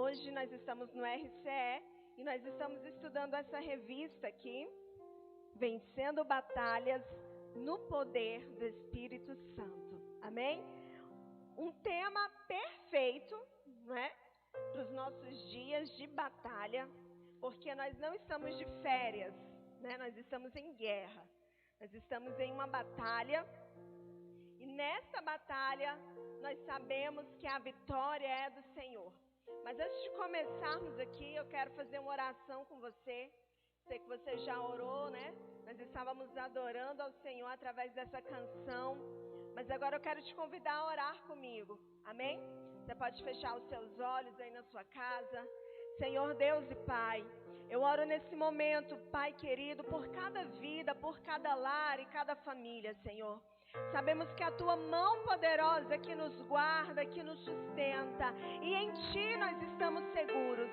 Hoje nós estamos no RCE e nós estamos estudando essa revista aqui, Vencendo Batalhas no Poder do Espírito Santo. Amém? Um tema perfeito, não é? Para os nossos dias de batalha, porque nós não estamos de férias, né? Nós estamos em guerra. Nós estamos em uma batalha e nessa batalha nós sabemos que a vitória é do Senhor. Mas antes de começarmos aqui, eu quero fazer uma oração com você. Sei que você já orou, né? Nós estávamos adorando ao Senhor através dessa canção. Mas agora eu quero te convidar a orar comigo. Amém? Você pode fechar os seus olhos aí na sua casa. Senhor Deus e Pai, eu oro nesse momento, Pai querido, por cada vida, por cada lar e cada família, Senhor. Sabemos que a Tua mão poderosa que nos guarda, que nos sustenta, e em Ti nós estamos seguros.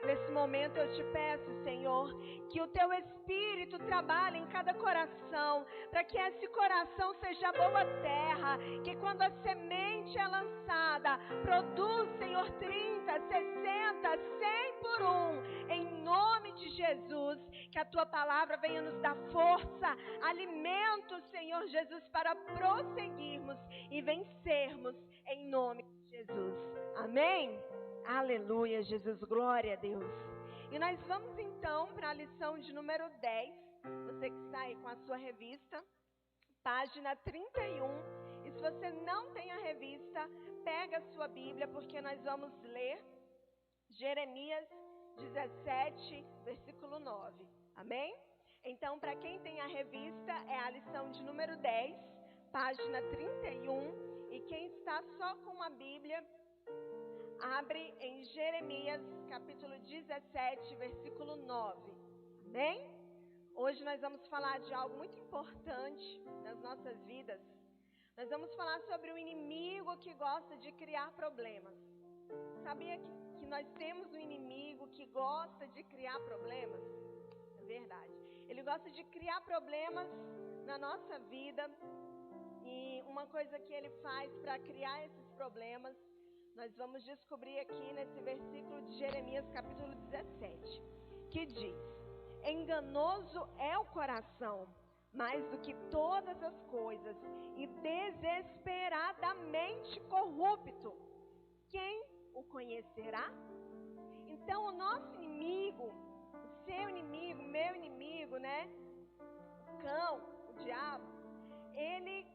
Nesse momento eu te peço, Senhor, que o Teu Espírito trabalhe em cada coração, para que esse coração seja boa terra, que quando a semente é lançada, produz, Senhor, 30, 60, 100 por um, em nome de Jesus, que a Tua palavra venha nos dar força, alimento, Senhor Jesus, para prosseguirmos e vencermos em nome de Jesus. Amém? Aleluia, Jesus, glória a Deus. E nós vamos então para a lição de número 10. Você que está aí com a sua revista, página 31. E se você não tem a revista, pega a sua Bíblia, porque nós vamos ler Jeremias 17, versículo 9. Amém? Então, para quem tem a revista, é a lição de número 10, página 31. E quem está só com a Bíblia, abre em Jeremias, capítulo 17, versículo 9. Amém? Hoje nós vamos falar de algo muito importante nas nossas vidas. Nós vamos falar sobre o inimigo que gosta de criar problemas. Sabia que nós temos um inimigo que gosta de criar problemas? É verdade. Ele gosta de criar problemas na nossa vida. E uma coisa que ele faz para criar esses problemas, nós vamos descobrir aqui nesse versículo de Jeremias capítulo 17, que diz: enganoso é o coração, mais do que todas as coisas, e desesperadamente corrupto. Quem o conhecerá? Então o nosso inimigo, o seu inimigo, meu inimigo, né? O cão, o diabo, ele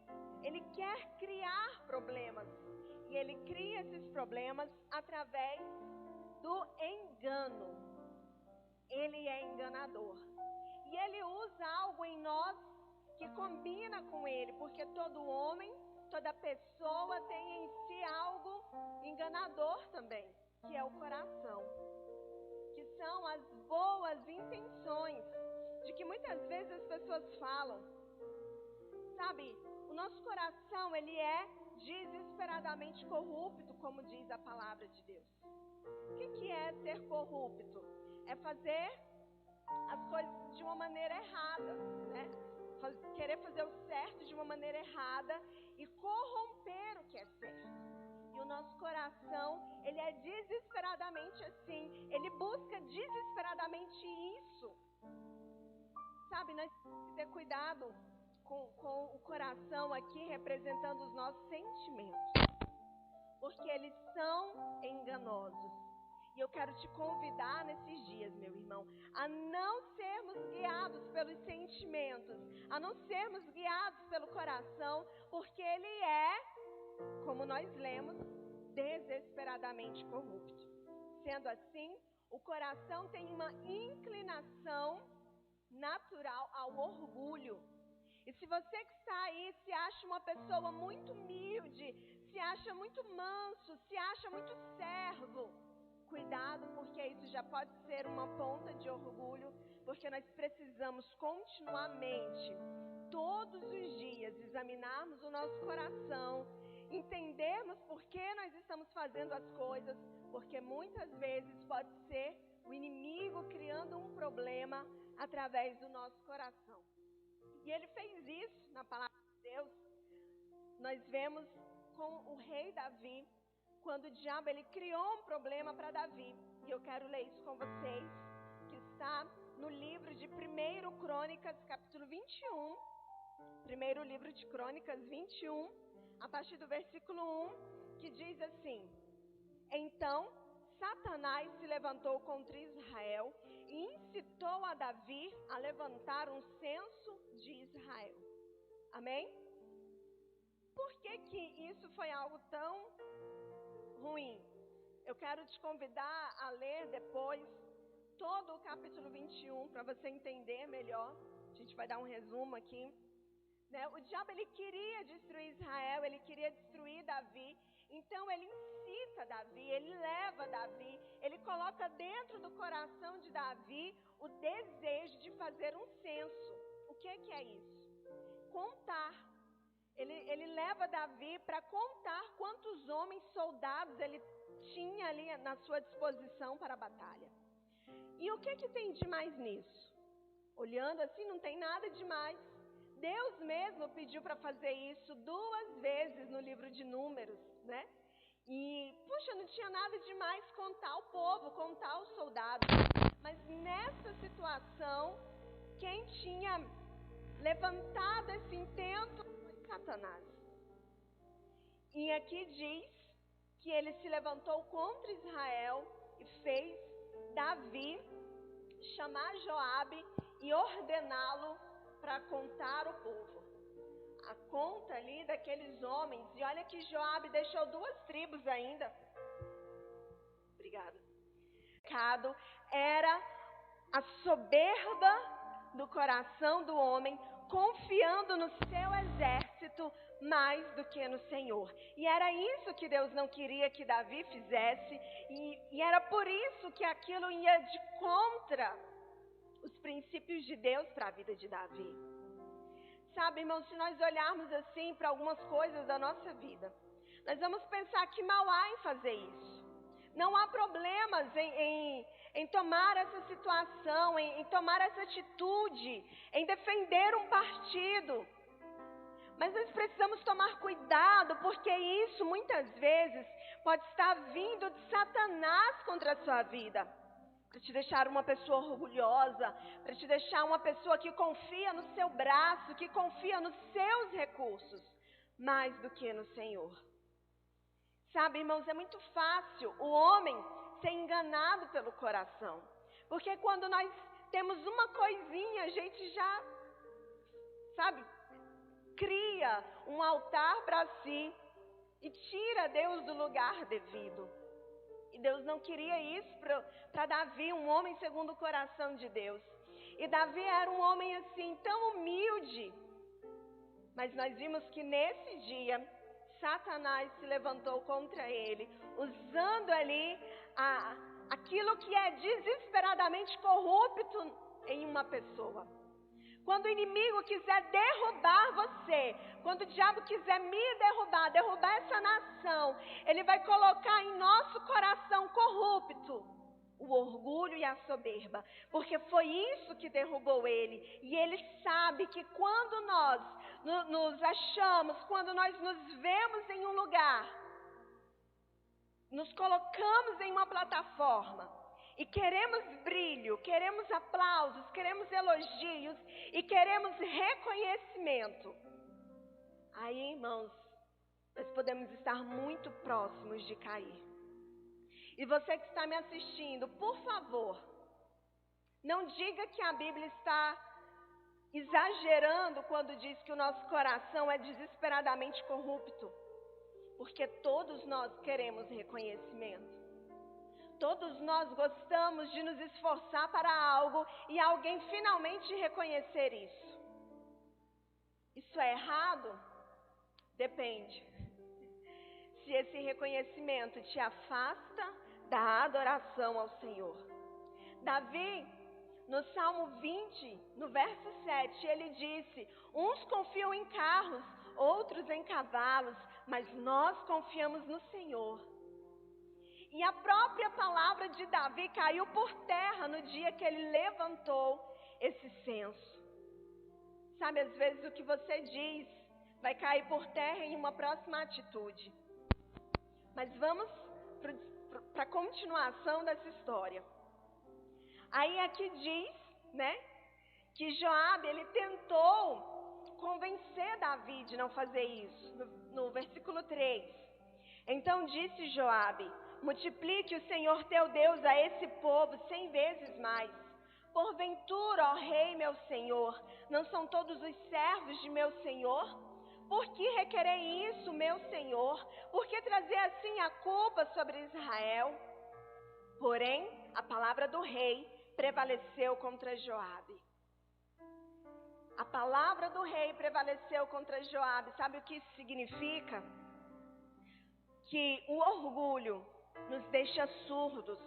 quer criar problemas. E ele cria esses problemas através do engano. Ele é enganador. E ele usa algo em nós que combina com ele, porque todo homem, toda pessoa tem em si algo enganador também, que é o coração. Que são as boas intenções, de que muitas vezes as pessoas falam. Sabe, o nosso coração, ele é desesperadamente corrupto, como diz a palavra de Deus. O que é ser corrupto? É fazer as coisas de uma maneira errada, né? Querer fazer o certo de uma maneira errada e corromper o que é certo. E o nosso coração, ele é desesperadamente assim. Ele busca desesperadamente isso. Sabe, nós temos que ter cuidado com o coração aqui representando os nossos sentimentos, porque eles são enganosos. E eu quero te convidar nesses dias, meu irmão, a não sermos guiados pelos sentimentos, a não sermos guiados pelo coração, porque ele é, como nós lemos, desesperadamente corrupto. Sendo assim, o coração tem uma inclinação natural ao orgulho. E se você que está aí se acha uma pessoa muito humilde, se acha muito manso, se acha muito servo, cuidado, porque isso já pode ser uma ponta de orgulho, porque nós precisamos continuamente, todos os dias, examinarmos o nosso coração, entendermos por que nós estamos fazendo as coisas, porque muitas vezes pode ser o inimigo criando um problema através do nosso coração. E ele fez isso na palavra de Deus. Nós vemos com o rei Davi, quando o diabo ele criou um problema para Davi. E eu quero ler isso com vocês, que está no livro de 1 Crônicas, capítulo 21. Primeiro livro de Crônicas 21, a partir do versículo 1, que diz assim: Então Satanás se levantou contra Israel e incitou a Davi a levantar um censo de Israel. Amém? Por que isso foi algo tão ruim? Eu quero te convidar a ler depois todo o capítulo 21 para você entender melhor. A gente vai dar um resumo aqui. O diabo ele queria destruir Israel, ele queria destruir Davi. Então ele incita Davi, ele leva Davi, ele coloca dentro do coração de Davi o desejo de fazer um censo. O que é isso? Contar. Ele leva Davi para contar quantos homens, soldados ele tinha ali na sua disposição para a batalha. E o que tem de mais nisso? Olhando assim, não tem nada de mais. Deus mesmo pediu para fazer isso 2 vezes no livro de Números, né? E, puxa, não tinha nada de mais contar o povo, contar os soldados. Mas nessa situação, quem tinha levantado esse intento foi Satanás. E aqui diz que ele se levantou contra Israel e fez Davi chamar Joabe e ordená-lo para contar o povo. A conta ali daqueles homens, e olha que Joabe deixou 2 tribos ainda. Obrigada. Era a soberba do coração do homem, confiando no seu exército mais do que no Senhor. E era isso que Deus não queria que Davi fizesse, e era por isso que aquilo ia de contra os princípios de Deus para a vida de Davi. Sabe, irmãos, se nós olharmos assim para algumas coisas da nossa vida, nós vamos pensar que mal há em fazer isso. Não há problemas em tomar essa situação, em tomar essa atitude, em defender um partido. Mas nós precisamos tomar cuidado, porque isso muitas vezes pode estar vindo de Satanás contra a sua vida. Para te deixar uma pessoa orgulhosa, para te deixar uma pessoa que confia no seu braço, que confia nos seus recursos, mais do que no Senhor. Sabe, irmãos, é muito fácil o homem ser enganado pelo coração. Porque quando nós temos uma coisinha, a gente já, sabe, cria um altar para si e tira Deus do lugar devido. E Deus não queria isso para Davi, um homem segundo o coração de Deus. E Davi era um homem assim, tão humilde. Mas nós vimos que nesse dia, Satanás se levantou contra ele, usando ali aquilo que é desesperadamente corrupto em uma pessoa. Quando o inimigo quiser derrubar você, quando o diabo quiser me derrubar essa nação, ele vai colocar em nosso coração corrupto o orgulho e a soberba, porque foi isso que derrubou ele. E ele sabe que quando nós nos achamos, quando nós nos vemos em um lugar, nos colocamos em uma plataforma, e queremos brilho, queremos aplausos, queremos elogios e queremos reconhecimento. Aí, irmãos, nós podemos estar muito próximos de cair. E você que está me assistindo, por favor, não diga que a Bíblia está exagerando quando diz que o nosso coração é desesperadamente corrupto. Porque todos nós queremos reconhecimento. Todos nós gostamos de nos esforçar para algo e alguém finalmente reconhecer isso. Isso é errado? Depende. Se esse reconhecimento te afasta da adoração ao Senhor. Davi, no Salmo 20, no verso 7, ele disse: uns confiam em carros, outros em cavalos, mas nós confiamos no Senhor. E a própria palavra de Davi caiu por terra no dia que ele levantou esse censo. Sabe, às vezes o que você diz vai cair por terra em uma próxima atitude. Mas vamos para a continuação dessa história. Aí aqui diz, né, que Joabe, ele tentou convencer Davi de não fazer isso, no versículo 3. Então disse Joabe: multiplique o Senhor teu Deus a esse povo 100 vezes mais. Porventura, ó rei meu senhor, não são todos os servos de meu senhor? Por que requerei isso, meu senhor? Por que trazer assim a culpa sobre Israel? Porém, a palavra do rei prevaleceu contra Joabe. A palavra do rei prevaleceu contra Joabe. Sabe o que isso significa? Que o orgulho nos deixa surdos.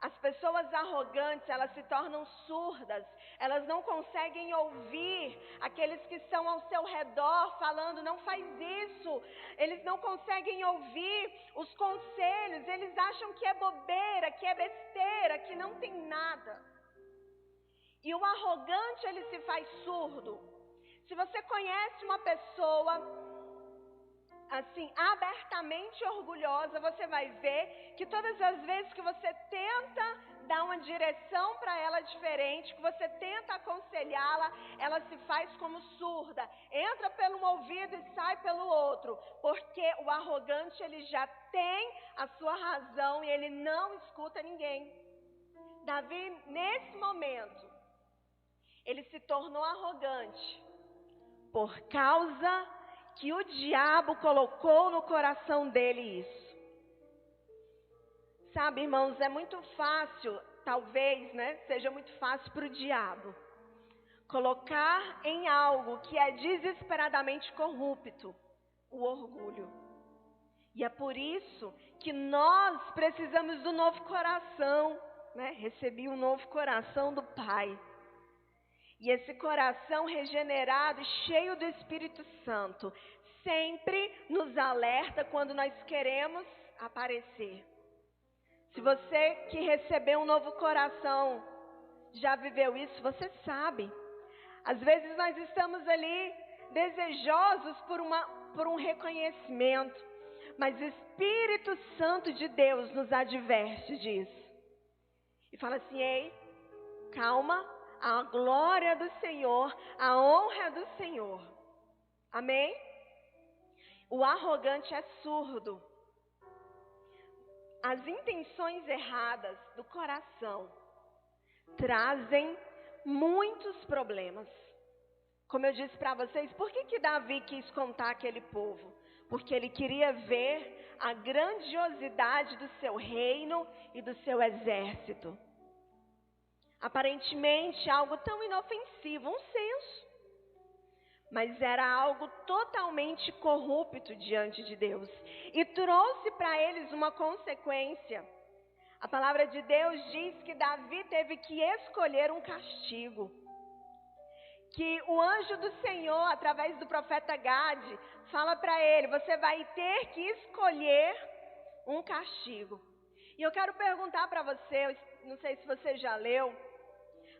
As pessoas arrogantes, elas se tornam surdas. Elas não conseguem ouvir aqueles que estão ao seu redor falando: não faz isso. Eles não conseguem ouvir os conselhos. Eles acham que é bobeira, que é besteira, que não tem nada. E o arrogante, ele se faz surdo. Se você conhece uma pessoa assim, abertamente orgulhosa, você vai ver que todas as vezes que você tenta dar uma direção para ela diferente, que você tenta aconselhá-la, ela se faz como surda. Entra pelo um ouvido e sai pelo outro. Porque o arrogante, ele já tem a sua razão e ele não escuta ninguém. Davi, nesse momento, ele se tornou arrogante por causa que o diabo colocou no coração dele isso. Sabe, irmãos, é muito fácil, talvez, né, seja muito fácil para o diabo colocar em algo que é desesperadamente corrupto o orgulho. E é por isso que nós precisamos do novo coração, né? Recebi um novo coração do Pai. E esse coração regenerado e cheio do Espírito Santo sempre nos alerta quando nós queremos aparecer. Se você que recebeu um novo coração já viveu isso, você sabe. Às vezes nós estamos ali desejosos por um reconhecimento, mas o Espírito Santo de Deus nos adverte disso. E fala assim: ei, calma, a glória do Senhor, a honra do Senhor. Amém? O arrogante é surdo. As intenções erradas do coração trazem muitos problemas. Como eu disse para vocês, por que Davi quis contar aquele povo? Porque ele queria ver a grandiosidade do seu reino e do seu exército. Aparentemente algo tão inofensivo, um senso. Mas era algo totalmente corrupto diante de Deus. E trouxe para eles uma consequência. A palavra de Deus diz que Davi teve que escolher um castigo. Que o anjo do Senhor, através do profeta Gade, fala para ele: você vai ter que escolher um castigo. E eu quero perguntar para você, não sei se você já leu,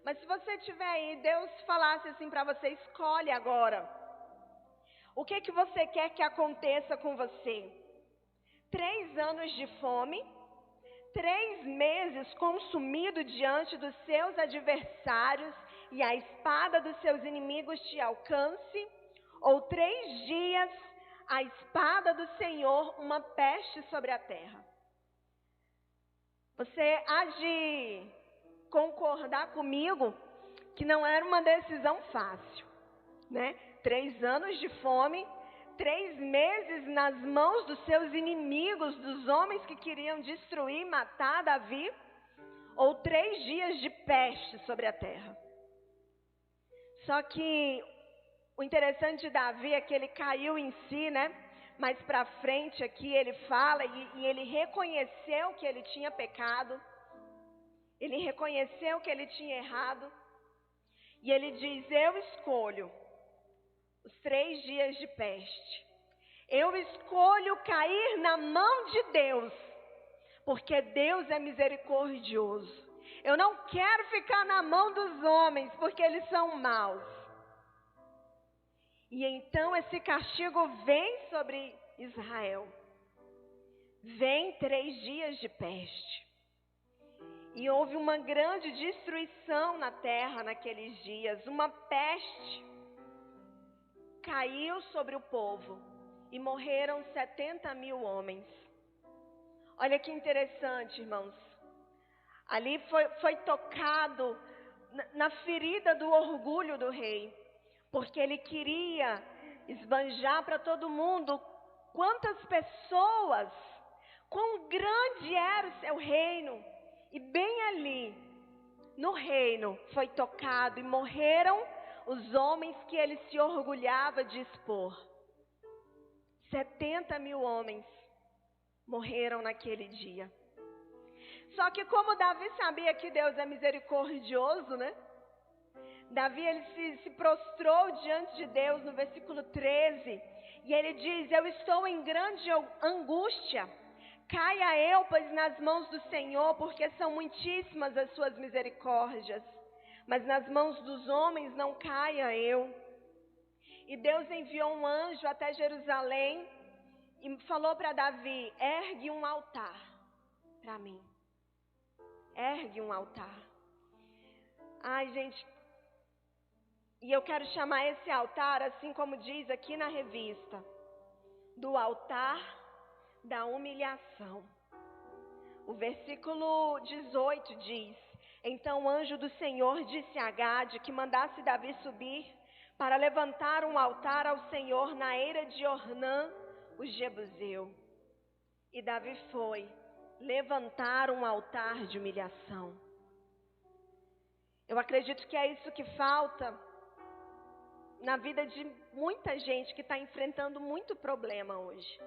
mas se você tiver aí, Deus falasse assim para você: escolhe agora. O que você quer que aconteça com você? 3 anos de fome, 3 meses consumido diante dos seus adversários e a espada dos seus inimigos te alcance, ou 3 dias a espada do Senhor, uma peste sobre a terra. Você há de concordar comigo que não era uma decisão fácil, né? 3 anos de fome, 3 meses nas mãos dos seus inimigos, dos homens que queriam destruir e matar Davi, ou 3 dias de peste sobre a terra. Só que o interessante de Davi é que ele caiu em si, né? Mais para frente aqui ele fala e ele reconheceu que ele tinha pecado. Ele reconheceu que ele tinha errado. E ele diz: eu escolho os 3 dias de peste. Eu escolho cair na mão de Deus, porque Deus é misericordioso. Eu não quero ficar na mão dos homens, porque eles são maus. E então esse castigo vem sobre Israel. vem 3 dias de peste. E houve uma grande destruição na terra naqueles dias. Uma peste caiu sobre o povo e morreram 70.000 homens. Olha que interessante, irmãos. Ali foi tocado na ferida do orgulho do rei, porque ele queria esbanjar para todo mundo quantas pessoas, quão grande era o seu reino. E bem ali, no reino, foi tocado e morreram os homens que ele se orgulhava de expor. 70.000 homens morreram naquele dia. Só que como Davi sabia que Deus é misericordioso, né? Davi, ele se prostrou diante de Deus no versículo 13. E ele diz: eu estou em grande angústia. Caia eu, pois, nas mãos do Senhor, porque são muitíssimas as suas misericórdias. Mas nas mãos dos homens não caia eu. E Deus enviou um anjo até Jerusalém e falou para Davi: ergue um altar para mim. Ergue um altar. Ai, gente. E eu quero chamar esse altar, assim como diz aqui na revista, do altar da humilhação. O versículo 18 diz: então o anjo do Senhor disse a Gade que mandasse Davi subir para levantar um altar ao Senhor na eira de Ornã, o Jebuseu. E Davi foi levantar um altar de humilhação. Eu acredito que é isso que falta na vida de muita gente que está enfrentando muito problema hoje.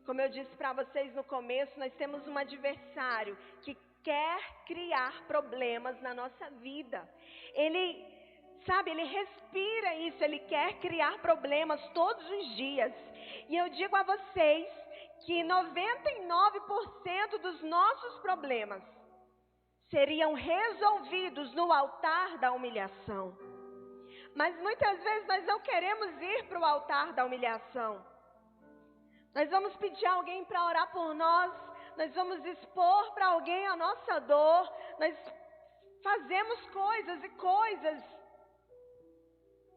Como eu disse para vocês no começo, nós temos um adversário que quer criar problemas na nossa vida. Ele respira isso, ele quer criar problemas todos os dias. E eu digo a vocês que 99% dos nossos problemas seriam resolvidos no altar da humilhação. Mas muitas vezes nós não queremos ir para o altar da humilhação. Nós vamos pedir a alguém para orar por nós, nós vamos expor para alguém a nossa dor, nós fazemos coisas e coisas.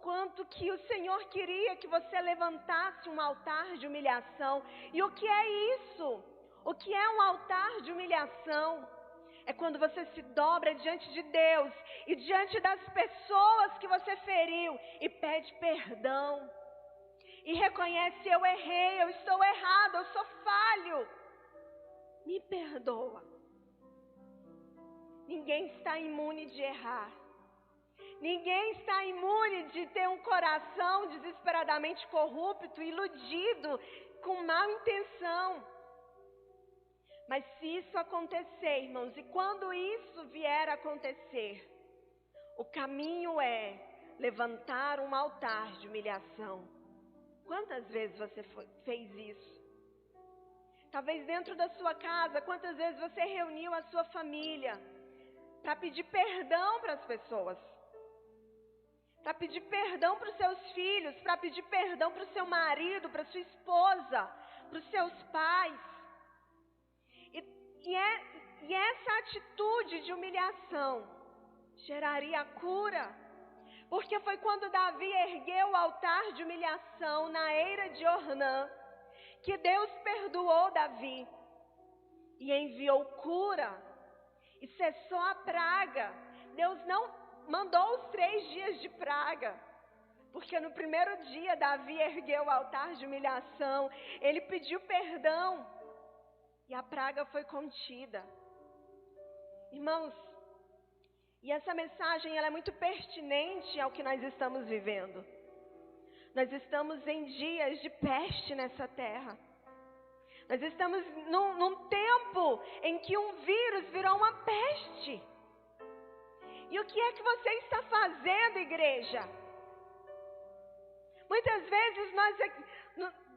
Quanto que o Senhor queria que você levantasse um altar de humilhação. E o que é isso? O que é um altar de humilhação? É quando você se dobra diante de Deus e diante das pessoas que você feriu e pede perdão. E reconhece: eu errei, eu estou errado, eu sou falho. Me perdoa. Ninguém está imune de errar. Ninguém está imune de ter um coração desesperadamente corrupto, iludido, com má intenção. Mas se isso acontecer, irmãos, e quando isso vier a acontecer, o caminho é levantar um altar de humilhação. Quantas vezes você fez isso? Talvez dentro da sua casa, quantas vezes você reuniu a sua família para pedir perdão para as pessoas? Para pedir perdão para os seus filhos, para pedir perdão para o seu marido, para a sua esposa, para os seus pais. E essa atitude de humilhação geraria a cura. Porque foi quando Davi ergueu o altar de humilhação na eira de Ornã que Deus perdoou Davi e enviou cura e cessou a praga. Deus não mandou os 3 dias de praga, porque no primeiro dia Davi ergueu o altar de humilhação, ele pediu perdão e a praga foi contida. Irmãos, e essa mensagem ela é muito pertinente ao que nós estamos vivendo. Nós estamos em dias de peste nessa terra. Nós estamos num tempo em que um vírus virou uma peste. E o que é que você está fazendo, igreja? Muitas vezes nós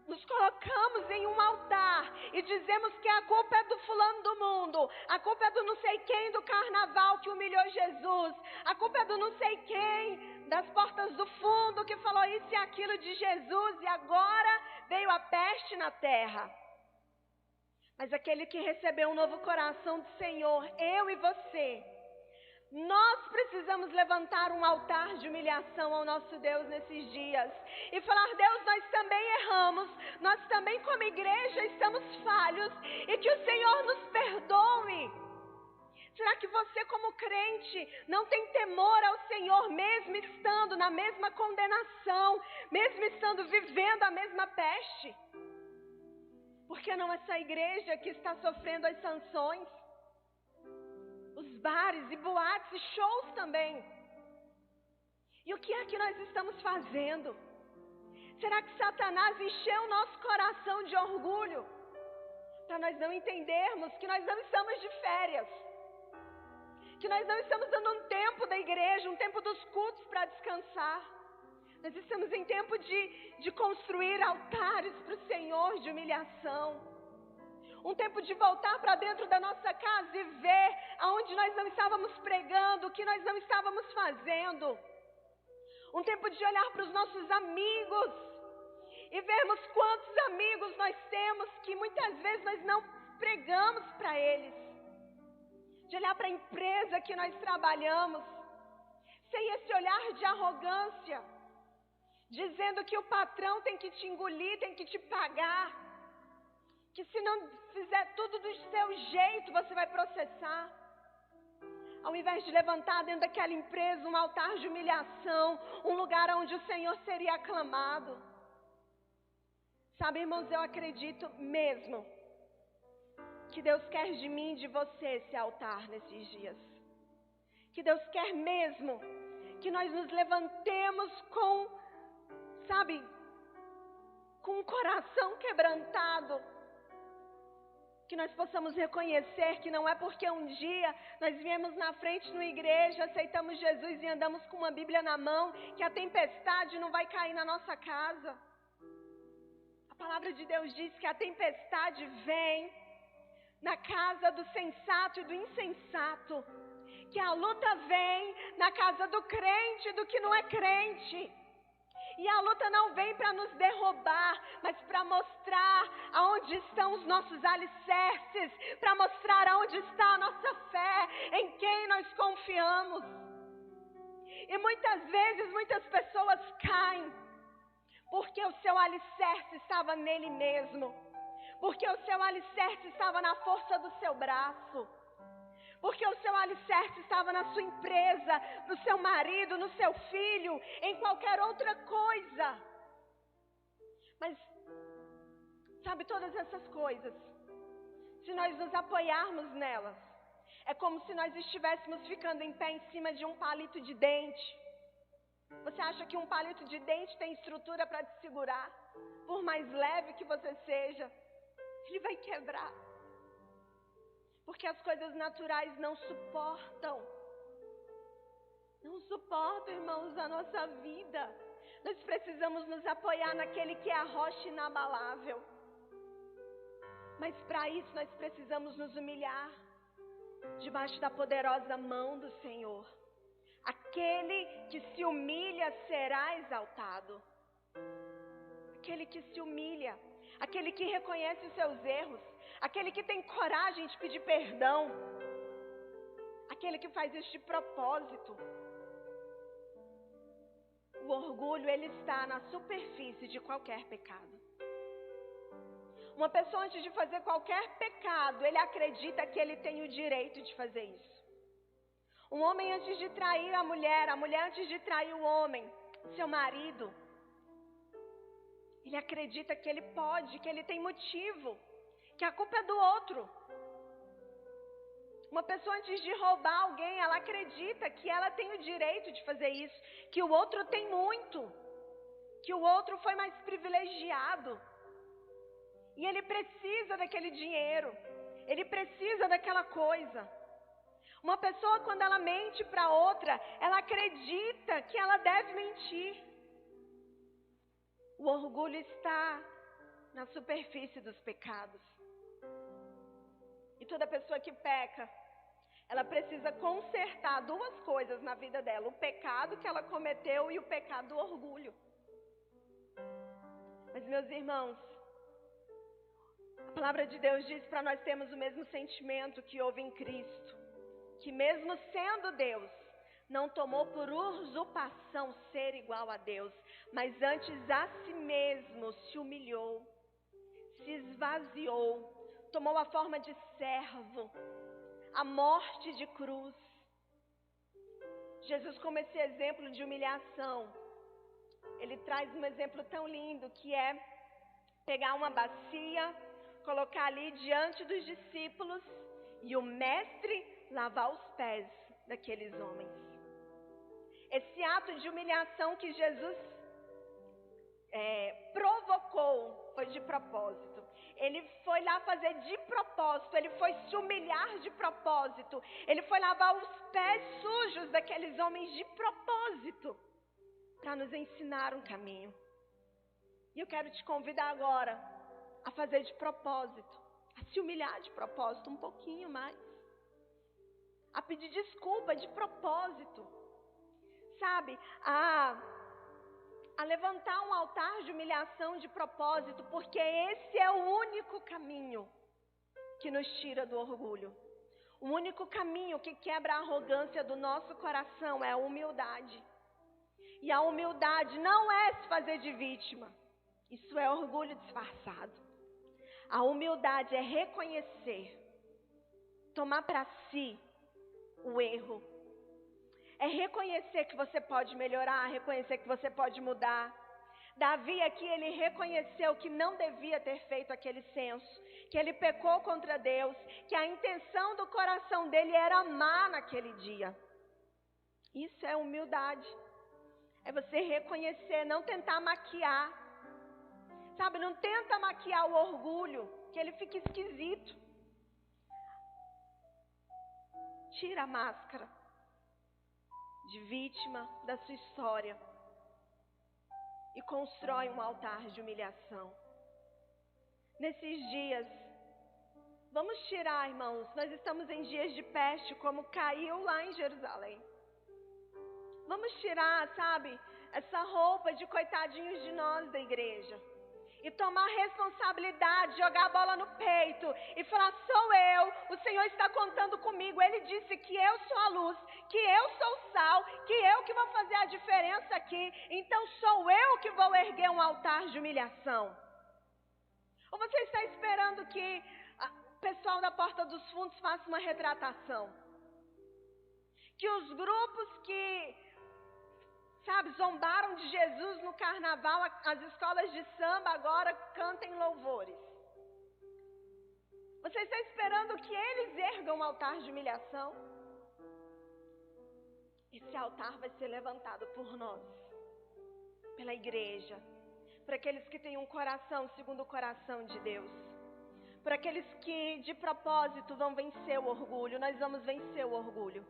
nos colocamos em um altar e dizemos que a culpa é do fulano do mundo, a culpa é do não sei quem do carnaval que humilhou Jesus, a culpa é do não sei quem das portas do fundo que falou isso e aquilo de Jesus e agora veio a peste na terra. Mas aquele que recebeu um novo coração do Senhor, eu e você, nós precisamos levantar um altar de humilhação ao nosso Deus nesses dias e falar: Deus, nós também erramos, nós também como igreja estamos falhos e que o Senhor nos perdoe. Será que você como crente não tem temor ao Senhor mesmo estando na mesma condenação, mesmo estando vivendo a mesma peste? Por que não essa igreja que está sofrendo as sanções? Os bares e boates e shows também. E o que é que nós estamos fazendo? Será que Satanás encheu o nosso coração de orgulho? Para nós não entendermos que nós não estamos de férias. Que nós não estamos dando um tempo da igreja, um tempo dos cultos para descansar. Nós estamos em tempo de construir altares para o Senhor de humilhação. Um tempo de voltar para dentro da nossa casa e ver aonde nós não estávamos pregando, o que nós não estávamos fazendo. Um tempo de olhar para os nossos amigos e vermos quantos amigos nós temos que muitas vezes nós não pregamos para eles. De olhar para a empresa que nós trabalhamos, sem esse olhar de arrogância, dizendo que o patrão tem que te engolir, tem que te pagar, que se não fizer tudo do seu jeito, você vai processar. Ao invés de levantar dentro daquela empresa um altar de humilhação, um lugar onde o Senhor seria aclamado. Sabe, irmãos, eu acredito mesmo que Deus quer de mim e de você esse altar nesses dias. Que Deus quer mesmo que nós nos levantemos com um coração quebrantado. Que nós possamos reconhecer que não é porque um dia nós viemos na frente de uma igreja, aceitamos Jesus e andamos com uma Bíblia na mão, que a tempestade não vai cair na nossa casa. A palavra de Deus diz que a tempestade vem na casa do sensato e do insensato. Que a luta vem na casa do crente e do que não é crente. E a luta não vem para nos derrubar, mas para mostrar aonde estão os nossos alicerces, para mostrar aonde está a nossa fé, em quem nós confiamos. E muitas vezes, muitas pessoas caem, porque o seu alicerce estava nele mesmo, porque o seu alicerce estava na força do seu braço, porque o seu alicerce estava na sua empresa, no seu marido, no seu filho, em qualquer outra coisa. Mas, sabe, todas essas coisas, se nós nos apoiarmos nelas, é como se nós estivéssemos ficando em pé em cima de um palito de dente. Você acha que um palito de dente tem estrutura para te segurar? Por mais leve que você seja, ele vai quebrar. Porque as coisas naturais não suportam. Não suportam, irmãos, a nossa vida. Nós precisamos nos apoiar naquele que é a rocha inabalável. Mas para isso nós precisamos nos humilhar debaixo da poderosa mão do Senhor. Aquele que se humilha será exaltado. Aquele que se humilha, aquele que reconhece os seus erros, aquele que tem coragem de pedir perdão, aquele que faz isso de propósito. O orgulho, ele está na superfície de qualquer pecado. Uma pessoa, antes de fazer qualquer pecado, ele acredita que ele tem o direito de fazer isso. Um homem, antes de trair a mulher antes de trair o homem, seu marido, ele acredita que ele pode, que ele tem motivo, que a culpa é do outro. Uma pessoa, antes de roubar alguém, ela acredita que ela tem o direito de fazer isso, que o outro tem muito, que o outro foi mais privilegiado. E ele precisa daquele dinheiro, ele precisa daquela coisa. Uma pessoa, quando ela mente para outra, ela acredita que ela deve mentir. O orgulho está na superfície dos pecados. E toda pessoa que peca, ela precisa consertar duas coisas na vida dela: o pecado que ela cometeu e o pecado do orgulho. Mas, meus irmãos, A palavra de Deus diz para nós termos o mesmo sentimento que houve em Cristo, que mesmo sendo Deus, não tomou por usurpação ser igual a Deus, mas antes a si mesmo se humilhou, se esvaziou, tomou a forma de servo, a morte de cruz. Jesus, como esse exemplo de humilhação, ele traz um exemplo tão lindo que é pegar uma bacia, colocar ali diante dos discípulos e o mestre lavar os pés daqueles homens. Esse ato de humilhação que Jesus provocou foi de propósito. Ele foi lá fazer de propósito, ele foi se humilhar de propósito, ele foi lavar os pés sujos daqueles homens de propósito, para nos ensinar um caminho. E eu quero te convidar agora a fazer de propósito, a se humilhar de propósito um pouquinho mais, a pedir desculpa de propósito, sabe, a levantar um altar de humilhação de propósito, porque esse é o único caminho que nos tira do orgulho. O único caminho que quebra a arrogância do nosso coração é a humildade. E a humildade não é se fazer de vítima. Isso é orgulho disfarçado. A humildade é reconhecer, tomar para si o erro. É reconhecer que você pode melhorar, reconhecer que você pode mudar. Davi aqui, ele reconheceu que não devia ter feito aquele censo, que ele pecou contra Deus, que a intenção do coração dele era amar naquele dia. Isso é humildade. É você reconhecer, não tentar maquiar. Sabe, não tenta maquiar o orgulho, que ele fica esquisito. Tira a máscara de vítima da sua história e constrói um altar de humilhação. Nesses dias, vamos tirar, irmãos, nós estamos em dias de peste, como caiu lá em Jerusalém. Vamos tirar, sabe, essa roupa de coitadinhos de nós da igreja. E tomar responsabilidade, jogar a bola no peito e falar, sou eu, o Senhor está contando comigo. Ele disse que eu sou a luz, que eu sou o sal, que eu que vou fazer a diferença aqui. Então sou eu que vou erguer um altar de humilhação. Ou você está esperando que o pessoal da Porta dos Fundos faça uma retratação? Que os grupos que, sabe, zombaram de Jesus no carnaval, as escolas de samba agora cantem louvores. Você está esperando que eles ergam um altar de humilhação? Esse altar vai ser levantado por nós, pela igreja, por aqueles que têm um coração segundo o coração de Deus, por aqueles que de propósito vão vencer o orgulho. Nós vamos vencer o orgulho.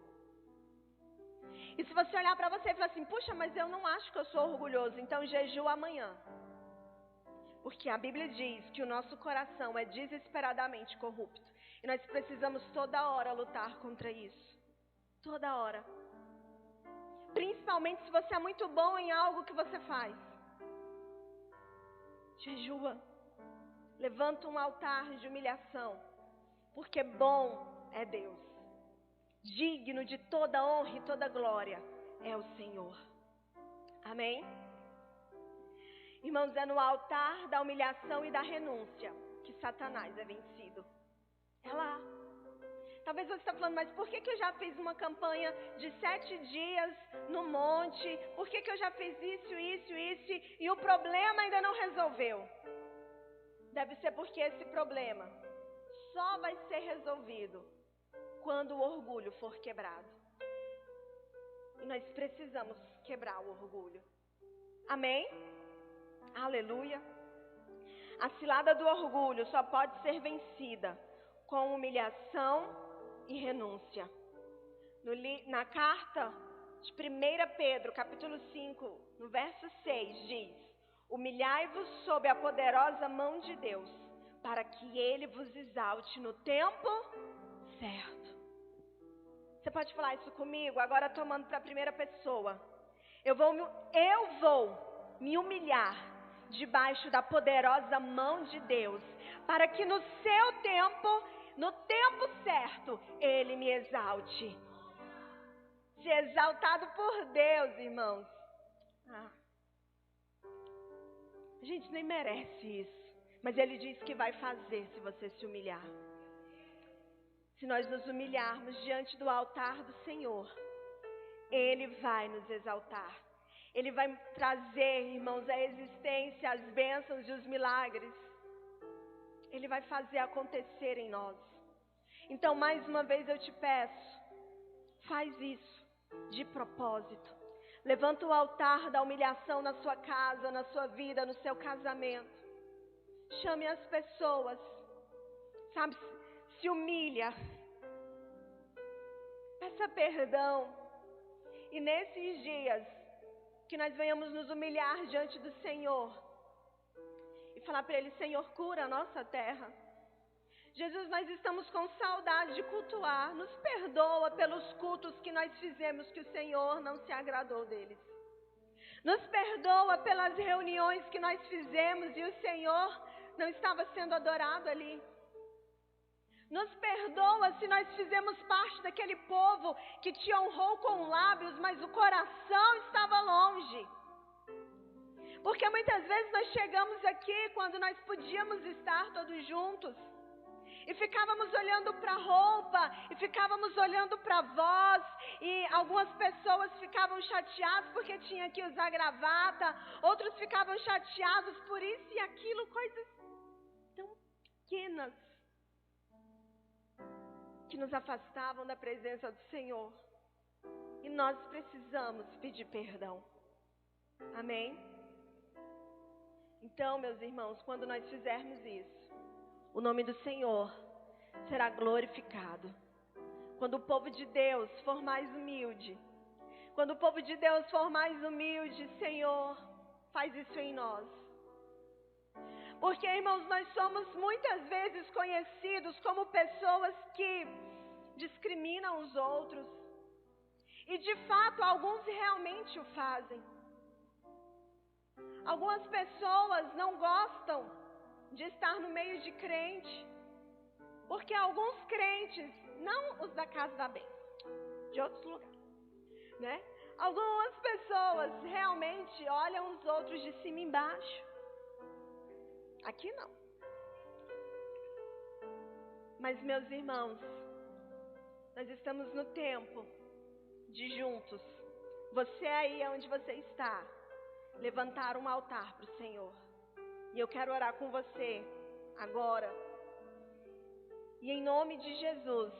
E se você olhar para você e falar assim, puxa, mas eu não acho que eu sou orgulhoso, então jejua amanhã. Porque a Bíblia diz que o nosso coração é desesperadamente corrupto. E nós precisamos toda hora lutar contra isso. Toda hora. Principalmente se você é muito bom em algo que você faz. Jejua. Levanta um altar de humilhação. Porque bom é Deus. Digno de toda honra e toda glória é o Senhor. Amém? Irmãos, é no altar da humilhação e da renúncia que Satanás é vencido. É lá. Talvez você está falando, mas por que eu já fiz uma campanha de 7 dias no monte? Por que eu já fiz isso e o problema ainda não resolveu? Deve ser porque esse problema só vai ser resolvido quando o orgulho for quebrado. E nós precisamos quebrar o orgulho. Amém? Aleluia. A cilada do orgulho só pode ser vencida com humilhação e renúncia. Na carta de 1 Pedro, capítulo 5, no verso 6, diz: humilhai-vos sob a poderosa mão de Deus, para que Ele vos exalte no tempo certo. Você pode falar isso comigo? Agora tomando para a primeira pessoa. Eu vou me humilhar debaixo da poderosa mão de Deus, para que no seu tempo, no tempo certo, Ele me exalte. Ser exaltado por Deus, irmãos. A gente nem merece isso, mas Ele diz que vai fazer se você se humilhar. Se nós nos humilharmos diante do altar do Senhor, Ele vai nos exaltar. Ele vai trazer, irmãos, à existência as bênçãos e os milagres. Ele vai fazer acontecer em nós. Então, mais uma vez eu te peço, faz isso de propósito. Levanta o altar da humilhação na sua casa, na sua vida, no seu casamento. Chame as pessoas, sabe, se humilha. Peça perdão. E nesses dias, que nós venhamos nos humilhar diante do Senhor. E falar para Ele, Senhor, cura a nossa terra. Jesus, nós estamos com saudade de cultuar. Nos perdoa pelos cultos que nós fizemos, que o Senhor não se agradou deles. Nos perdoa pelas reuniões que nós fizemos e o Senhor não estava sendo adorado ali. Nos perdoa se nós fizemos parte daquele povo que te honrou com lábios, mas o coração estava longe. Porque muitas vezes nós chegamos aqui quando nós podíamos estar todos juntos. E ficávamos olhando para a roupa, e ficávamos olhando para a voz, e algumas pessoas ficavam chateadas porque tinha que usar gravata, outros ficavam chateados por isso e aquilo, coisas tão pequenas que nos afastavam da presença do Senhor. E nós precisamos pedir perdão. Amém? Então, meus irmãos, quando nós fizermos isso, o nome do Senhor será glorificado. Quando o povo de Deus for mais humilde, quando o povo de Deus for mais humilde, Senhor, faz isso em nós. Porque, irmãos, nós somos muitas vezes conhecidos como pessoas que discriminam os outros. E, de fato, alguns realmente o fazem. Algumas pessoas não gostam de estar no meio de crente, porque alguns crentes, não os da Casa da Bênção, de outros lugares, né? Algumas pessoas realmente olham os outros de cima e embaixo. Aqui não. Mas, meus irmãos, nós estamos no tempo de juntos, você aí onde você está, levantar um altar para o Senhor. E eu quero orar com você agora. E em nome de Jesus,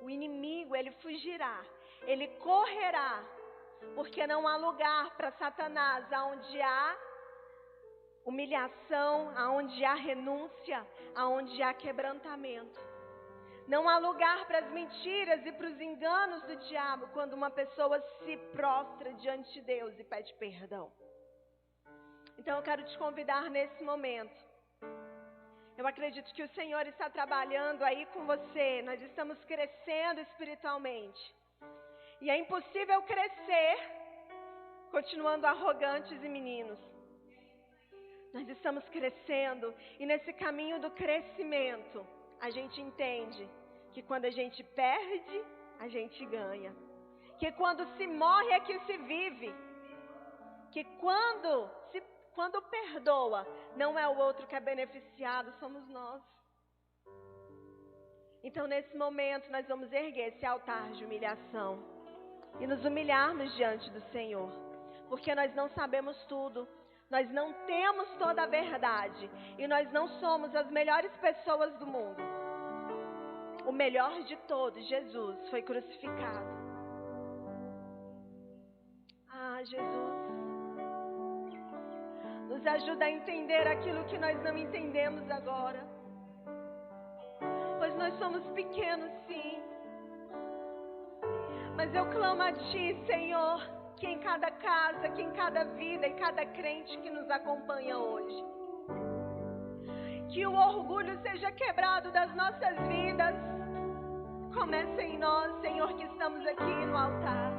o inimigo, ele fugirá, ele correrá, porque não há lugar para Satanás aonde há humilhação, aonde há renúncia, aonde há quebrantamento. Não há lugar para as mentiras e para os enganos do diabo quando uma pessoa se prostra diante de Deus e pede perdão. Então eu quero te convidar nesse momento. Eu acredito que o Senhor está trabalhando aí com você. Nós estamos crescendo espiritualmente. E é impossível crescer continuando arrogantes e meninos. Nós estamos crescendo e nesse caminho do crescimento, a gente entende que quando a gente perde, a gente ganha. Que quando se morre é que se vive. Que quando perdoa, não é o outro que é beneficiado, somos nós. Então nesse momento nós vamos erguer esse altar de humilhação e nos humilharmos diante do Senhor. Porque nós não sabemos tudo. Nós não temos toda a verdade. E nós não somos as melhores pessoas do mundo. O melhor de todos, Jesus, foi crucificado. Ah, Jesus, nos ajuda a entender aquilo que nós não entendemos agora. Pois nós somos pequenos, sim. Mas eu clamo a Ti, Senhor, que em cada casa, que em cada vida e cada crente que nos acompanha hoje, que o orgulho seja quebrado das nossas vidas. Começa em nós, Senhor, que estamos aqui no altar.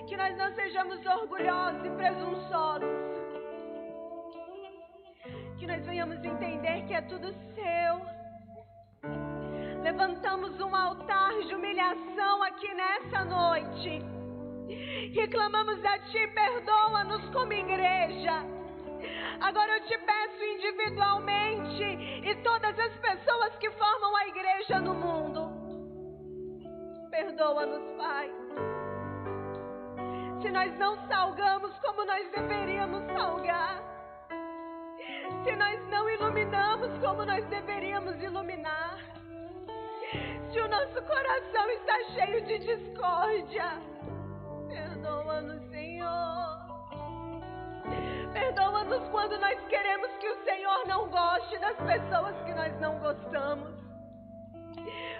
Que nós não sejamos orgulhosos e presunçosos, que nós venhamos entender que é tudo seu. Levantamos um altar de humilhação aqui nessa noite. Reclamamos a Ti, perdoa-nos como igreja. Agora eu te peço individualmente e todas as pessoas que formam a igreja no mundo. Perdoa-nos, Pai. Se nós não salgamos como nós deveríamos salgar. Se nós não iluminamos como nós deveríamos iluminar. Se o nosso coração está cheio de discórdia. Perdoa-nos, Senhor. Perdoa-nos quando nós queremos que o Senhor não goste das pessoas que nós não gostamos.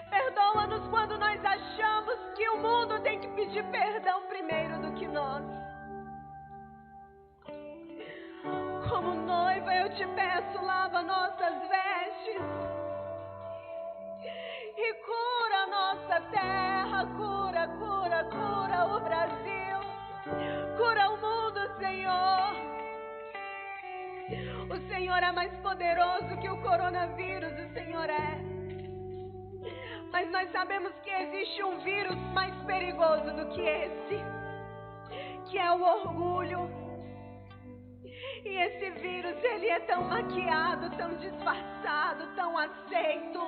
Perdoa-nos quando nós achamos que o mundo tem que pedir perdão primeiro do que nós. Como noiva eu te peço, lava nossas vestes. E cura a nossa terra, cura o Brasil. Cura o mundo, Senhor. O Senhor é mais poderoso que o coronavírus, o Senhor é. Mas nós sabemos que existe um vírus mais perigoso do que esse, que é o orgulho. E esse vírus, ele é tão maquiado, tão disfarçado, tão aceito.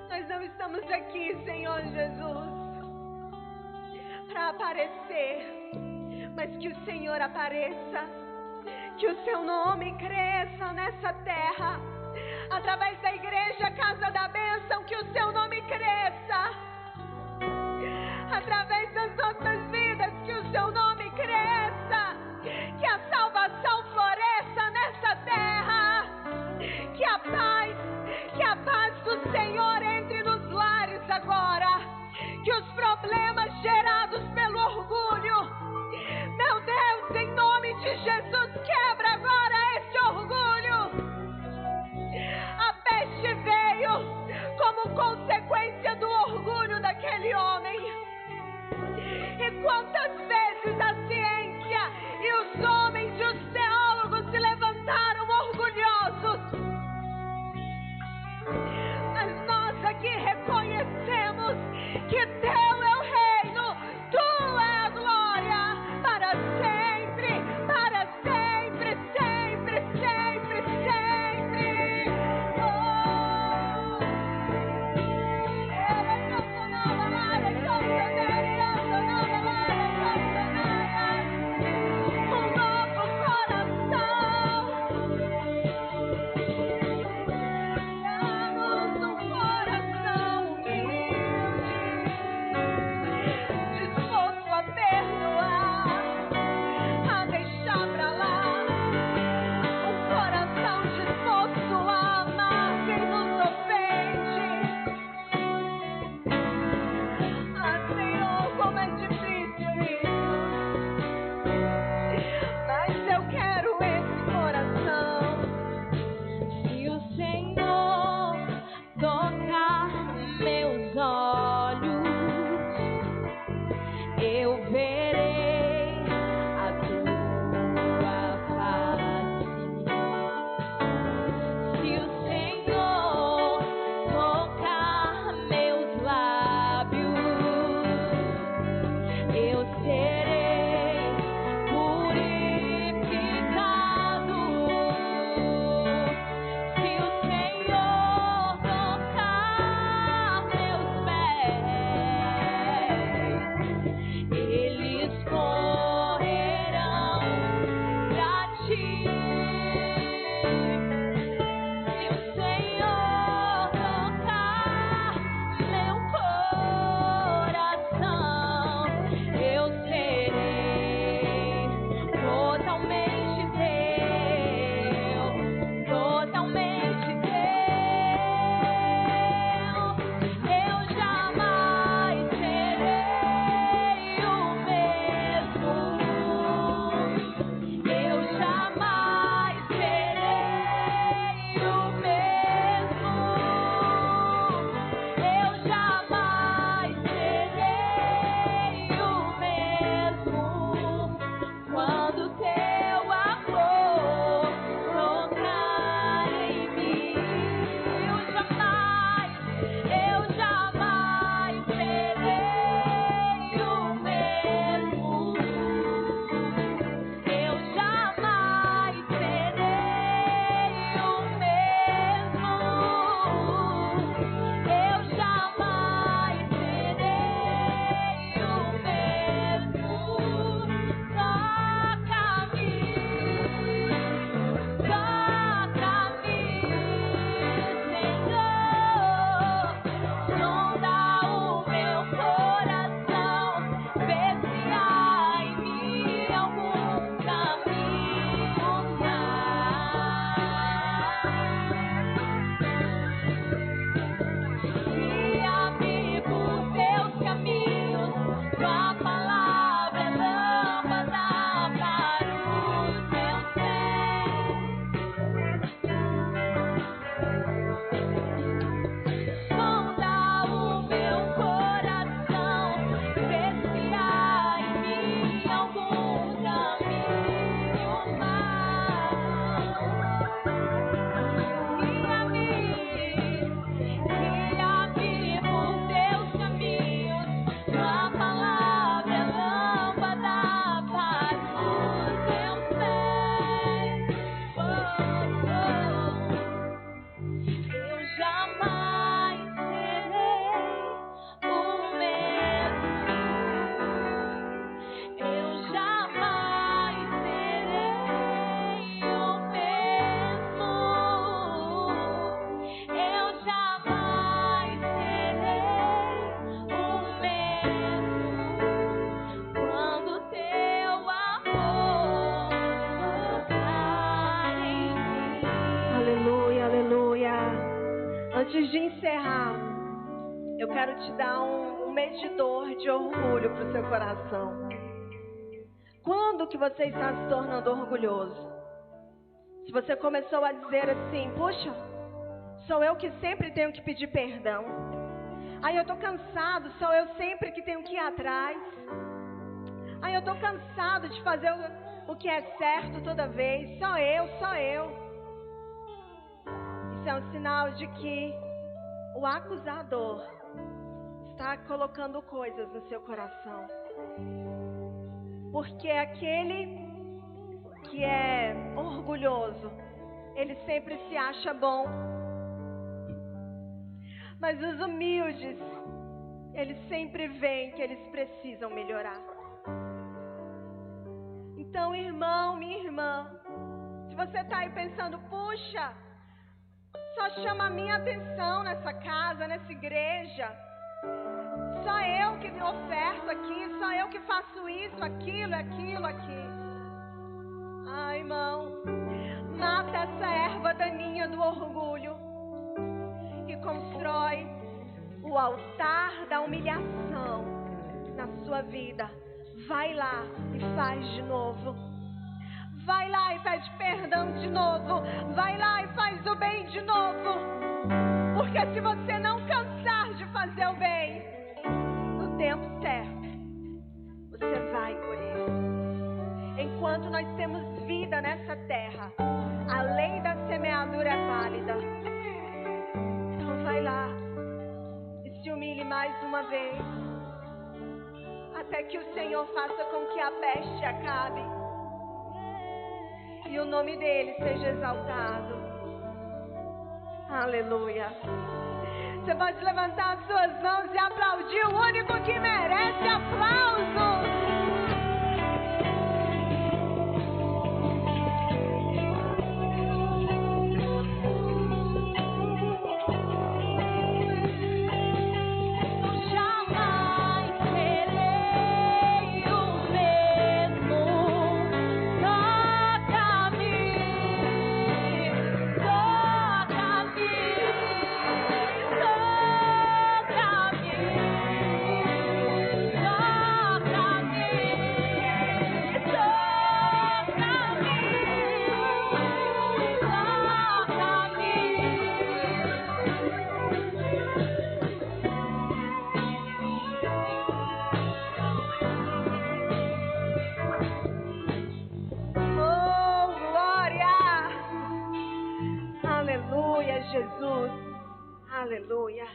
Nós não estamos aqui, Senhor Jesus, para aparecer, mas que o Senhor apareça, que o Seu nome cresça nessa terra, através da igreja Casa da Bênção, que o Seu nome cresça, através das nossas vidas, que o Seu nome cresça, que a salvação floresça nessa terra, que a paz do Senhor entre nos lares agora, que os problemas gerados pelo orgulho, meu Deus, em nome de Jesus, quebra agora esse orgulho. A peste veio como consequência Antes de encerrar, eu quero te dar um medidor de orgulho para o seu coração. Quando que você está se tornando orgulhoso? Se você começou a dizer assim, puxa, sou eu que sempre tenho que pedir perdão. Aí eu tô cansado, sou eu sempre que tenho que ir atrás. Aí eu tô cansado de fazer o que é certo toda vez. Só eu. Isso é um sinal de que o acusador está colocando coisas no seu coração. Porque aquele que é orgulhoso, ele sempre se acha bom. Mas os humildes, eles sempre veem que eles precisam melhorar. Então, irmão, minha irmã, se você está aí pensando, puxa, só chama a minha atenção nessa casa, nessa igreja. Só eu que oferto aqui, só eu que faço isso, aquilo. Ai, irmão, mata essa erva daninha do orgulho e constrói o altar da humilhação na sua vida. Vai lá e faz de novo. Vai lá e pede perdão de novo. Vai lá e faz o bem de novo. Porque se você não cansar de fazer o bem, no tempo certo, você vai colher. Enquanto nós temos vida nessa terra, a lei da semeadura é válida. Então vai lá e se humilhe mais uma vez, até que o Senhor faça com que a peste acabe e o nome dele seja exaltado. Aleluia. Você pode levantar as suas mãos e aplaudir o único que merece aplauso. Jesus, aleluia.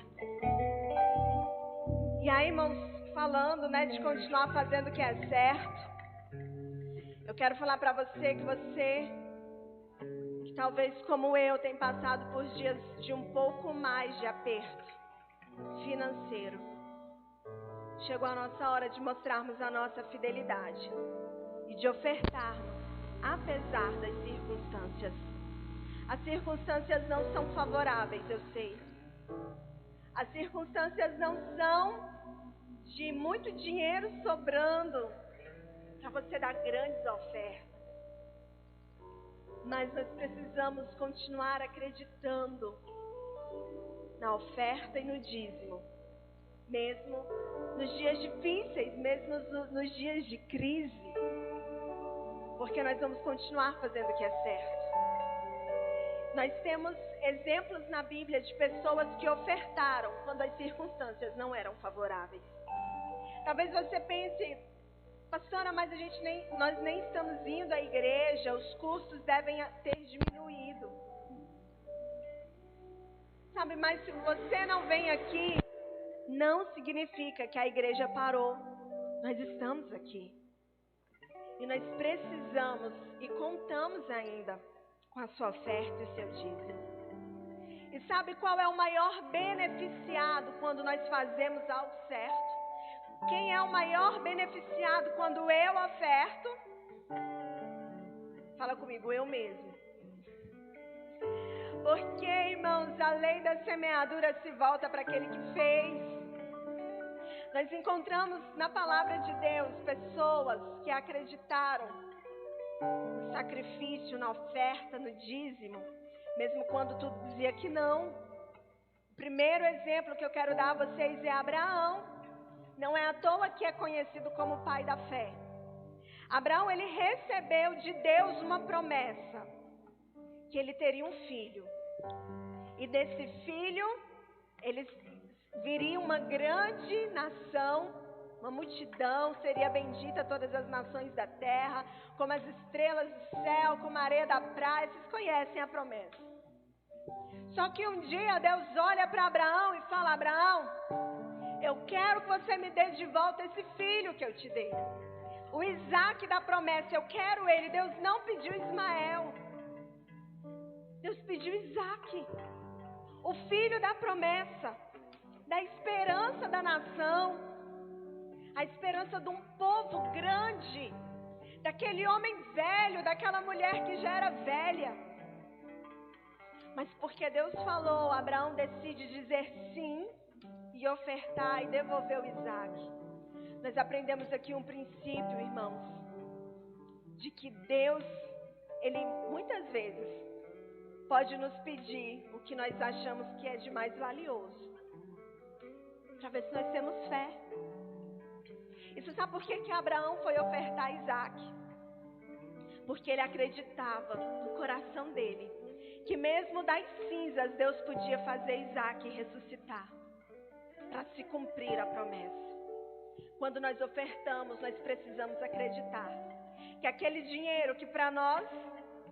E aí, irmãos, falando, de continuar fazendo o que é certo, eu quero falar para você que talvez como eu tem passado por dias de um pouco mais de aperto financeiro. Chegou a nossa hora de mostrarmos a nossa fidelidade e de ofertarmos, apesar das circunstâncias. As circunstâncias não são favoráveis, eu sei. As circunstâncias não são de muito dinheiro sobrando para você dar grandes ofertas. Mas nós precisamos continuar acreditando na oferta e no dízimo. Mesmo nos dias difíceis, mesmo nos dias de crise. Porque nós vamos continuar fazendo o que é certo. Nós temos exemplos na Bíblia de pessoas que ofertaram quando as circunstâncias não eram favoráveis. Talvez você pense, pastora, mas nós nem estamos indo à igreja, os custos devem ter diminuído. Sabe, mas se você não vem aqui, não significa que a igreja parou. Nós estamos aqui. E nós precisamos e contamos ainda com a sua oferta e o seu dízimo. E sabe qual é o maior beneficiado quando nós fazemos algo certo? Quem é o maior beneficiado quando eu oferto? Fala comigo, eu mesmo. Porque, irmãos, a lei da semeadura se volta para aquele que fez. Nós encontramos na palavra de Deus pessoas que acreditaram no sacrifício, na oferta, no dízimo, mesmo quando tudo dizia que não. primeiro exemplo que eu quero dar a vocês é Abraão. Não é à toa que é conhecido como o pai da fé. Abraão, ele recebeu de Deus uma promessa, que ele teria um filho. E desse filho, eles viriam uma grande nação, uma multidão, seria bendita todas as nações da terra, como as estrelas do céu, como a areia da praia. Vocês conhecem a promessa. Só que um dia Deus olha para Abraão e fala: Abraão, eu quero que você me dê de volta esse filho que eu te dei. O Isaac da promessa, eu quero ele. Deus não pediu Ismael. Deus pediu Isaac, o filho da promessa, da esperança da nação, a esperança de um povo grande, daquele homem velho, daquela mulher que já era velha. Mas porque Deus falou, Abraão decide dizer sim e ofertar e devolver o Isaac. Nós aprendemos aqui um princípio, irmãos, de que Deus, Ele muitas vezes pode nos pedir o que nós achamos que é de mais valioso, para ver se nós temos fé. E você sabe por que Abraão foi ofertar Isaac? Porque ele acreditava no coração dele que mesmo das cinzas Deus podia fazer Isaac ressuscitar, para se cumprir a promessa. Quando nós ofertamos, nós precisamos acreditar que aquele dinheiro que para nós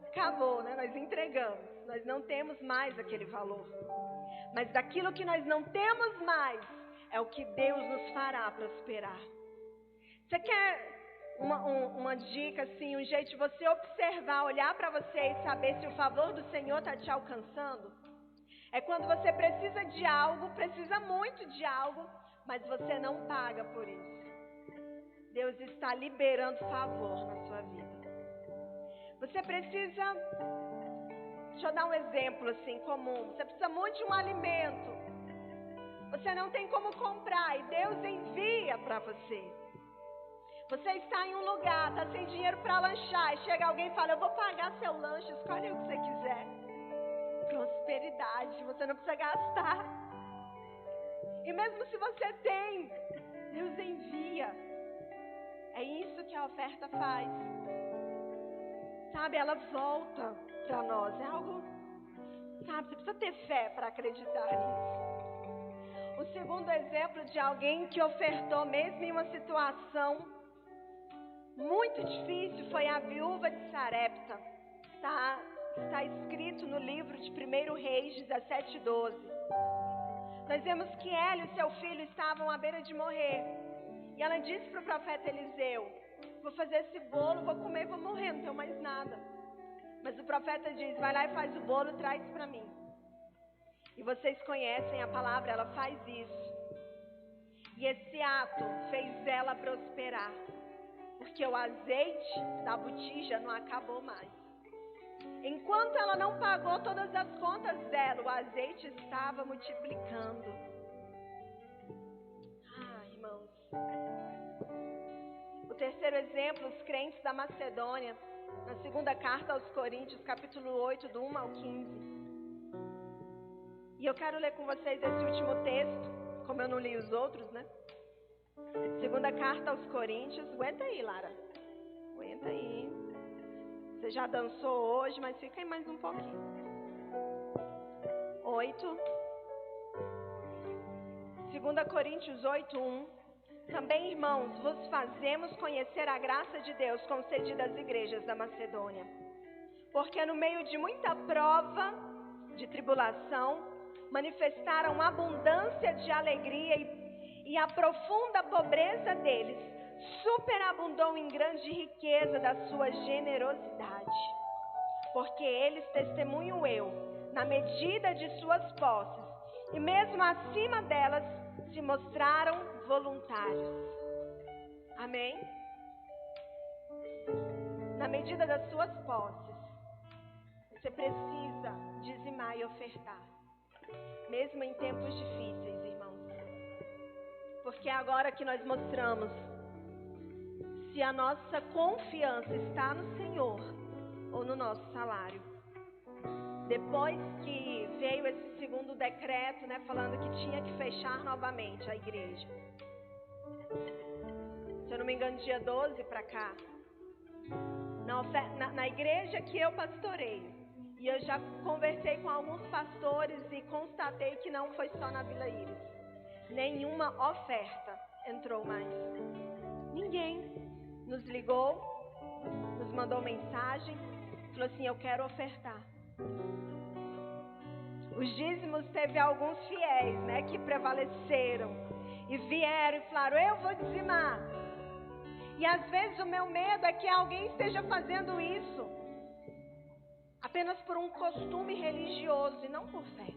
acabou, né? Nós entregamos, nós não temos mais aquele valor. Mas daquilo que nós não temos mais, é o que Deus nos fará prosperar. Você quer uma dica, assim, um jeito de você observar, olhar para você e saber se o favor do Senhor está te alcançando? É quando você precisa de algo, precisa muito de algo, mas você não paga por isso. Deus está liberando favor na sua vida. Você precisa, deixa eu dar um exemplo assim comum, você precisa muito de um alimento, você não tem como comprar e Deus envia para você. Você está em um lugar, está sem dinheiro para lanchar, e chega alguém e fala: eu vou pagar seu lanche, escolhe o que você quiser. Prosperidade, você não precisa gastar. E mesmo se você tem, Deus envia. É isso que a oferta faz. Sabe, ela volta para nós. É algo, sabe, você precisa ter fé para acreditar nisso. O segundo exemplo de alguém que ofertou mesmo em uma situação muito difícil foi a viúva de Sarepta. Está escrito no livro de 1 Reis 17:12. Nós vemos que ela e seu filho estavam à beira de morrer. E ela disse para o profeta Eliseu: vou fazer esse bolo, vou comer e vou morrer, não tenho mais nada. Mas o profeta diz: vai lá e faz o bolo e traz para mim. E vocês conhecem a palavra, ela faz isso. E esse ato fez ela prosperar, porque o azeite da botija não acabou mais. Enquanto ela não pagou todas as contas dela, o azeite estava multiplicando. Irmãos. O terceiro exemplo, os crentes da Macedônia, na segunda carta aos Coríntios, capítulo 8, do 1 ao 15. E eu quero ler com vocês esse último texto, como eu não li os outros, né? Segunda carta aos Coríntios. Aguenta aí, Lara. Aguenta aí. Você já dançou hoje, mas fica aí mais um pouquinho. 8. 2 Coríntios 8:1. Também, irmãos, vos fazemos conhecer a graça de Deus concedida às igrejas da Macedônia. Porque no meio de muita prova, de tribulação, manifestaram abundância de alegria e a profunda pobreza deles superabundou em grande riqueza da sua generosidade. Porque eles, testemunho eu, na medida de suas posses, e mesmo acima delas, se mostraram voluntários. Amém? Na medida das suas posses, você precisa dizimar e ofertar. Mesmo em tempos difíceis, irmãos. Porque é agora que nós mostramos se a nossa confiança está no Senhor ou no nosso salário. Depois que veio esse segundo decreto, né, falando que tinha que fechar novamente a igreja. Se eu não me engano, dia 12 para cá. Na igreja que eu pastoreio. E eu já conversei com alguns pastores e constatei que não foi só na Vila Íris. Nenhuma oferta entrou mais. Ninguém nos ligou, nos mandou mensagem, falou assim, eu quero ofertar. Os dízimos teve alguns fiéis, né, que prevaleceram e vieram e falaram, eu vou dizimar. E às vezes o meu medo é que alguém esteja fazendo isso apenas por um costume religioso e não por fé.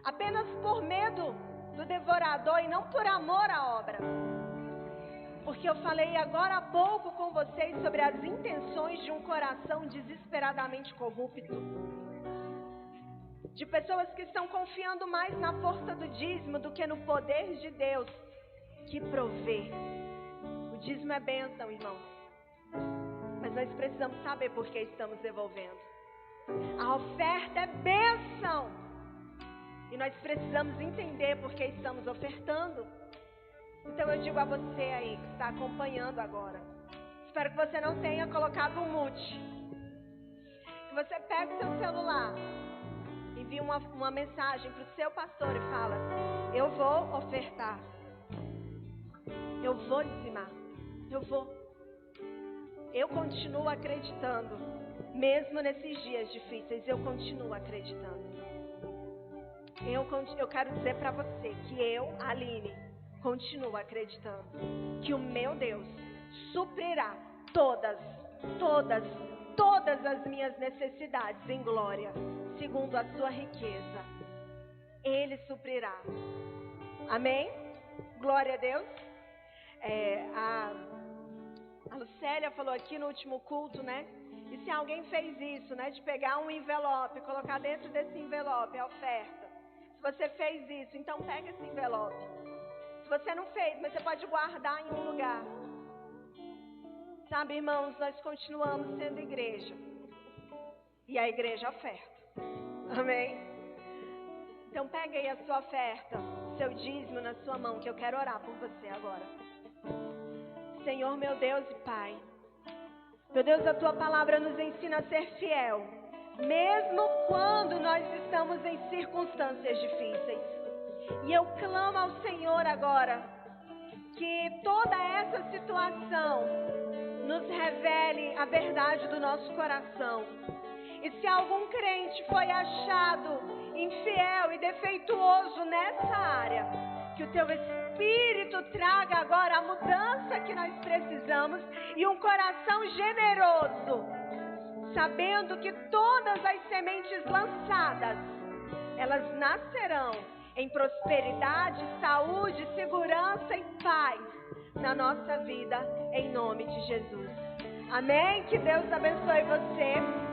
Apenas por medo do devorador e não por amor à obra. Porque eu falei agora há pouco com vocês sobre as intenções de um coração desesperadamente corrupto. De pessoas que estão confiando mais na força do dízimo do que no poder de Deus que provê. O dízimo é bênção, irmãos. Mas nós precisamos saber por que estamos devolvendo. A oferta é bênção. E nós precisamos entender por que estamos ofertando. Então eu digo a você aí que está acompanhando agora. Espero que você não tenha colocado um mute. Que você pegue o seu celular, envie uma mensagem para o seu pastor e fala, eu vou ofertar. Eu vou dizimar. Eu continuo acreditando. Mesmo nesses dias difíceis, eu continuo acreditando. Eu quero dizer para você que eu, Aline, continuo acreditando que o meu Deus suprirá todas as minhas necessidades em glória, segundo a sua riqueza. Ele suprirá. Amém? Glória a Deus. A Lucélia falou aqui no último culto, né? E se alguém fez isso, né? De pegar um envelope, colocar dentro desse envelope a oferta. Se você fez isso, então pega esse envelope. Se você não fez, mas você pode guardar em um lugar. Sabe, irmãos, nós continuamos sendo igreja. E a igreja oferta. Amém? Então pega aí a sua oferta, seu dízimo na sua mão, que eu quero orar por você agora. Senhor, meu Deus e Pai. Meu Deus, a tua palavra nos ensina a ser fiel. Mesmo quando nós estamos em circunstâncias difíceis. E eu clamo ao Senhor agora que toda essa situação nos revele a verdade do nosso coração. E se algum crente foi achado infiel e defeituoso nessa área, que o teu Espírito traga agora a mudança que nós precisamos e um coração generoso, sabendo que todas as sementes lançadas, elas nascerão em prosperidade, saúde, segurança e paz na nossa vida, em nome de Jesus. Amém? Que Deus abençoe você.